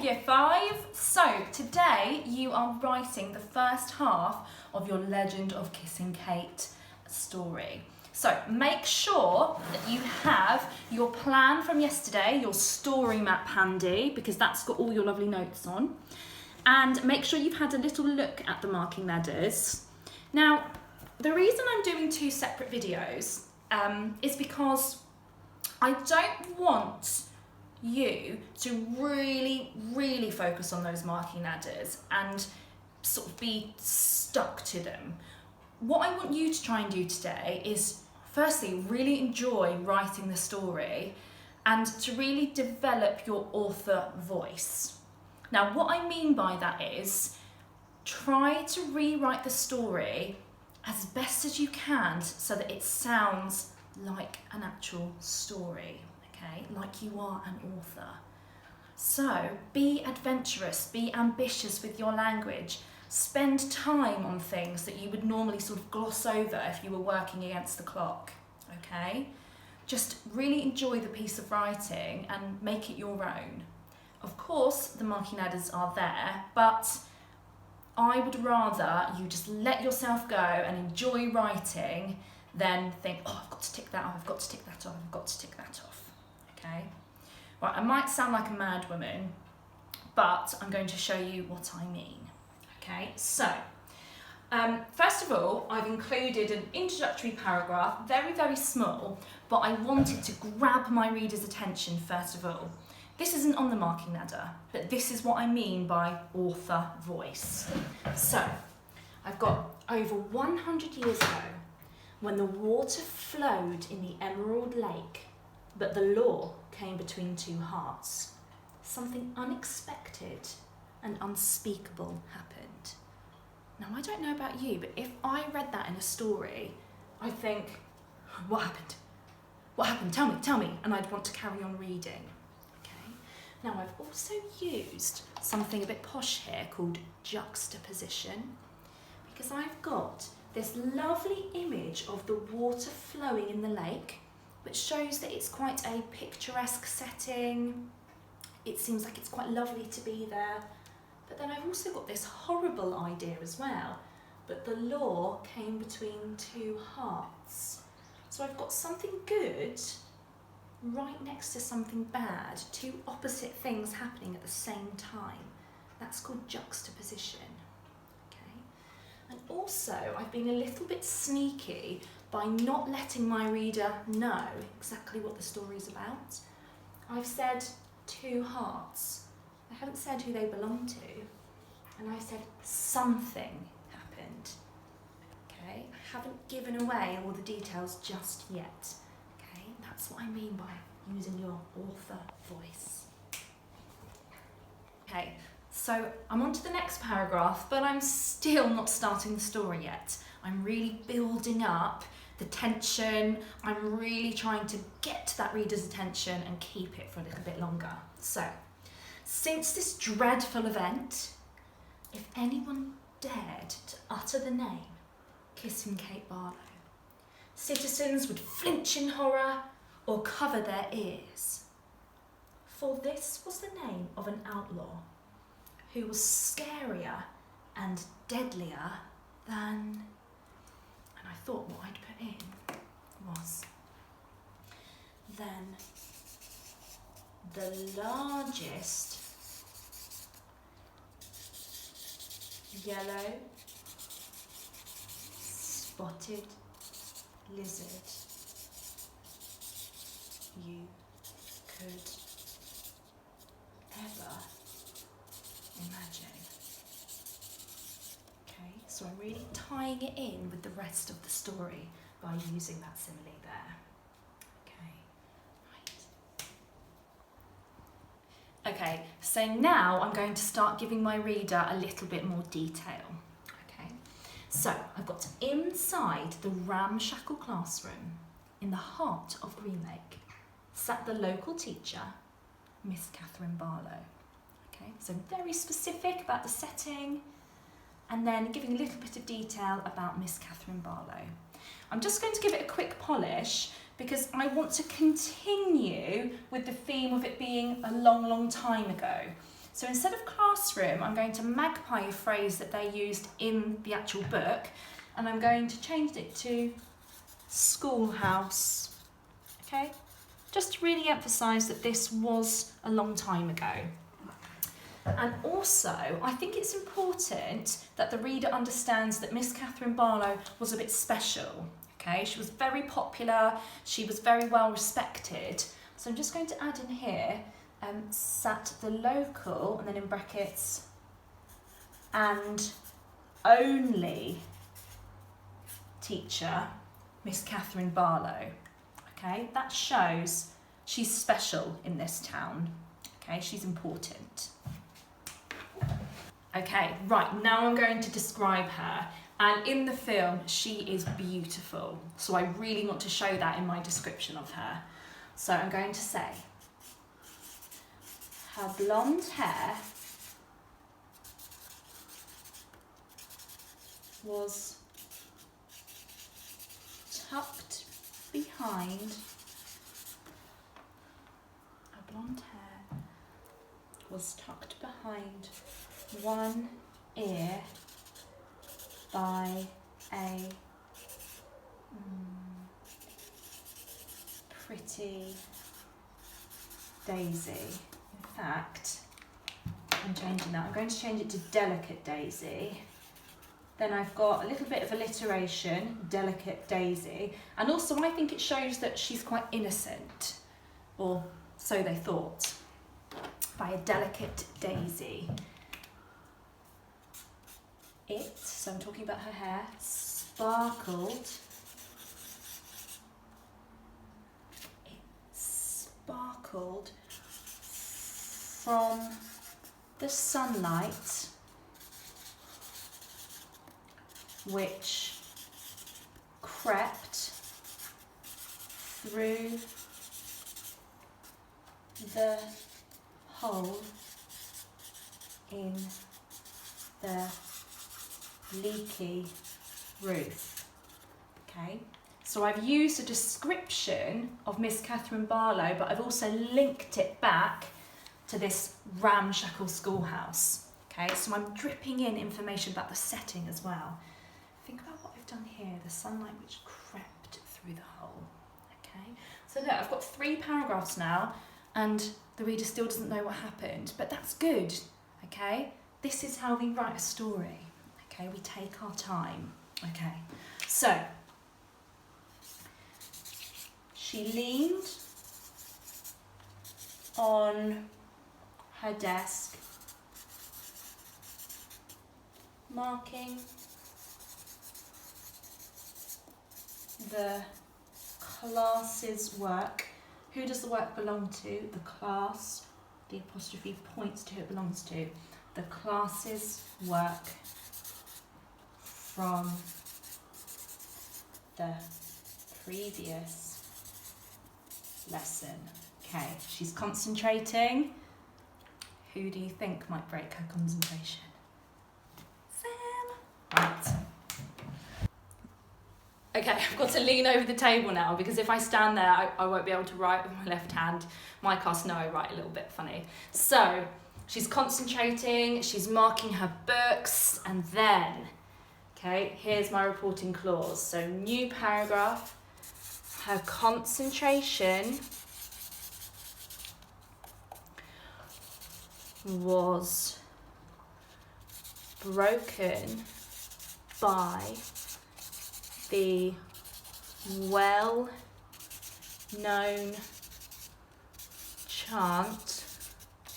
Year 5. So today you are writing the first half of your Legend of Kissin Kate story. So make sure that you have your plan from yesterday, your story map handy, because that's got all your lovely notes on. And make sure you've had a little look at the marking ladders. Now, the reason I'm doing 2 separate videos is because I don't want you to really focus on those marking ladders and sort of be stuck to them. What I want you to try and do today is firstly really enjoy writing the story and to really develop your author voice. Now what I mean by that is try to rewrite the story as best as you can so that it sounds like an actual story. Okay, like you are an author. So be adventurous, be ambitious with your language. Spend time on things that you would normally sort of gloss over if you were working against the clock. Okay, just really enjoy the piece of writing and make it your own. Of course, the marking ladders are there, but I would rather you just let yourself go and enjoy writing than think, oh, I've got to tick that off, I've got to tick that off, I've got to tick that off. Okay, right, I might sound like a mad woman, but I'm going to show you what I mean. Okay, so first of all, I've included an introductory paragraph, very small, but I wanted to grab my reader's attention first of all. This isn't on the marking ladder, but this is what I mean by author voice. So, I've got over 100 years ago, when the water flowed in the Emerald Lake, but the law came between 2 hearts. Something unexpected and unspeakable happened. Now, I don't know about you, but if I read that in a story, I'd think, what happened? What happened? Tell me. And I'd want to carry on reading. Okay. Now, I've also used something a bit posh here called juxtaposition, because I've got this lovely image of the water flowing in the lake, which shows that it's quite a picturesque setting. It seems like it's quite lovely to be there. But then I've also got this horrible idea as well, but the law came between 2 hearts. So I've got something good right next to something bad, 2 opposite things happening at the same time. That's called juxtaposition. Okay. And also I've been a little bit sneaky by not letting my reader know exactly what the story's about. I've said 2 hearts. I haven't said who they belong to, and I've said something happened. Okay, I haven't given away all the details just yet. Okay, that's what I mean by using your author voice. Okay, so I'm on to the next paragraph, but I'm still not starting the story yet. I'm really building up the tension. I'm really trying to get that reader's attention and keep it for a little bit longer. So, since this dreadful event, if anyone dared to utter the name Kissin Kate Barlow, citizens would flinch in horror or cover their ears. For this was the name of an outlaw who was scarier and deadlier than... And I thought what I'd put in was then the largest yellow spotted lizard you could ever imagine. Okay, so I'm really tying it in with the rest of the story by using that simile there. Okay, so now I'm going to start giving my reader a little bit more detail. Okay, so I've got inside the ramshackle classroom in the heart of Green Lake sat the local teacher, Miss Catherine Barlow. Okay, so very specific about the setting and then giving a little bit of detail about Miss Catherine Barlow. I'm just going to give it a quick polish because I want to continue with the theme of it being a long time ago. So instead of classroom, I'm going to magpie a phrase that they used in the actual book, and I'm going to change it to schoolhouse, okay? Just to really emphasise that this was a long time ago. And also, I think it's important that the reader understands that Miss Catherine Barlow was a bit special, okay? She was very popular, she was very well respected. So I'm just going to add in here, sat the local, and then in brackets, and only teacher, Miss Catherine Barlow. Okay, that shows she's special in this town. Okay, she's important. Okay, right, now I'm going to describe her. And in the film, she is beautiful. So I really want to show that in my description of her. So I'm going to say, her blonde hair was tucked behind, her blonde hair was tucked behind one ear by a pretty daisy. In fact, I'm changing that. I'm going to change it to delicate daisy. Then I've got a little bit of alliteration, delicate daisy. And also I think it shows that she's quite innocent, or so they thought, by a delicate daisy. So I'm talking about her hair, sparkled. It sparkled from the sunlight, which crept through the hole in the leaky roof. Okay, so I've used a description of Miss Catherine Barlow, but I've also linked it back to this ramshackle schoolhouse. Okay, so I'm dripping in information about the setting as well. Think about what I've done here, the sunlight which crept through the hole. Okay, so look, I've got 3 paragraphs now, and the reader still doesn't know what happened, but that's good. Okay, this is how we write a story. Okay, we take our time. Okay, so she leaned on her desk, marking the class's work. Who does the work belong to? The class. The apostrophe points to who it belongs to. The class's work from the previous lesson. Okay, she's concentrating. Who do you think might break her concentration? Sam. Right. Okay, I've got to lean over the table now, because if I stand there, I won't be able to write with my left hand. My class know I write a little bit funny. So, she's concentrating, she's marking her books, and then, okay, here's my reporting clause. So, new paragraph, her concentration was broken by the well-known chant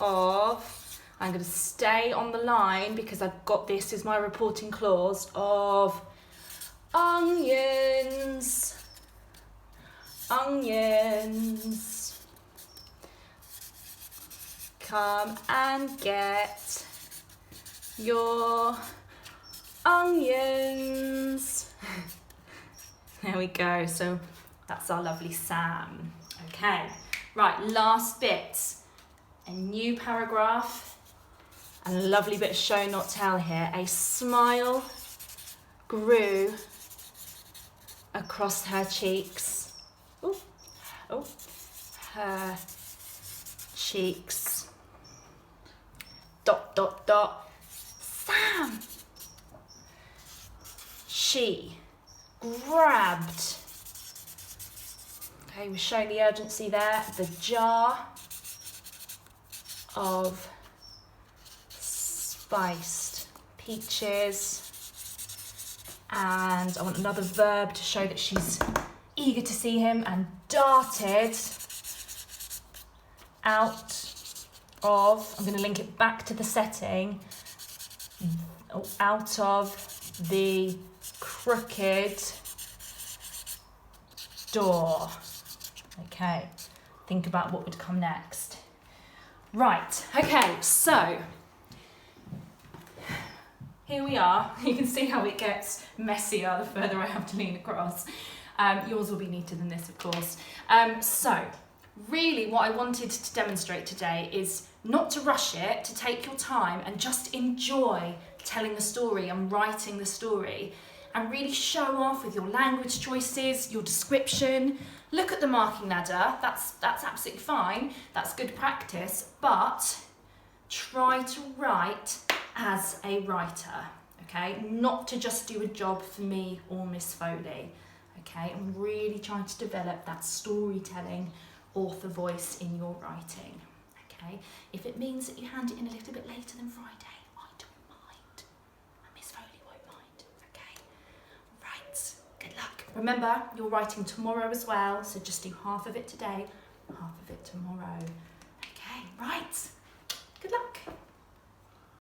of, I'm going to stay on the line because I've got this as my reporting clause, of onions, onions, come and get your onions. There we go, so that's our lovely Sam. Okay, right, last bit. A new paragraph and a lovely bit of show not tell here. A smile grew across her cheeks. Ooh, oh, her cheeks dot, dot, dot. Sam. She grabbed. Okay, we're showing the urgency there. The jar of spiced peaches. And I want another verb to show that she's eager to see him, and darted out of, I'm going to link it back to the setting, out of the crooked door. Okay, think about what would come next. Right, okay, so here we are. You can see how it gets messier the further I have to lean across. Yours will be neater than this, of course. So really what I wanted to demonstrate today is not to rush it, to take your time and just enjoy telling the story and writing the story, and really show off with your language choices, your description. Look at the marking ladder, that's absolutely fine, that's good practice, but try to write as a writer, okay? Not to just do a job for me or Miss Foley, okay? I'm really trying to develop that storytelling author voice in your writing, okay? If it means that you hand it in a little bit later than Friday, I don't mind. And Miss Foley won't mind, okay? Right, good luck. Remember, you're writing tomorrow as well, so just do half of it today, half of it tomorrow. Okay, right.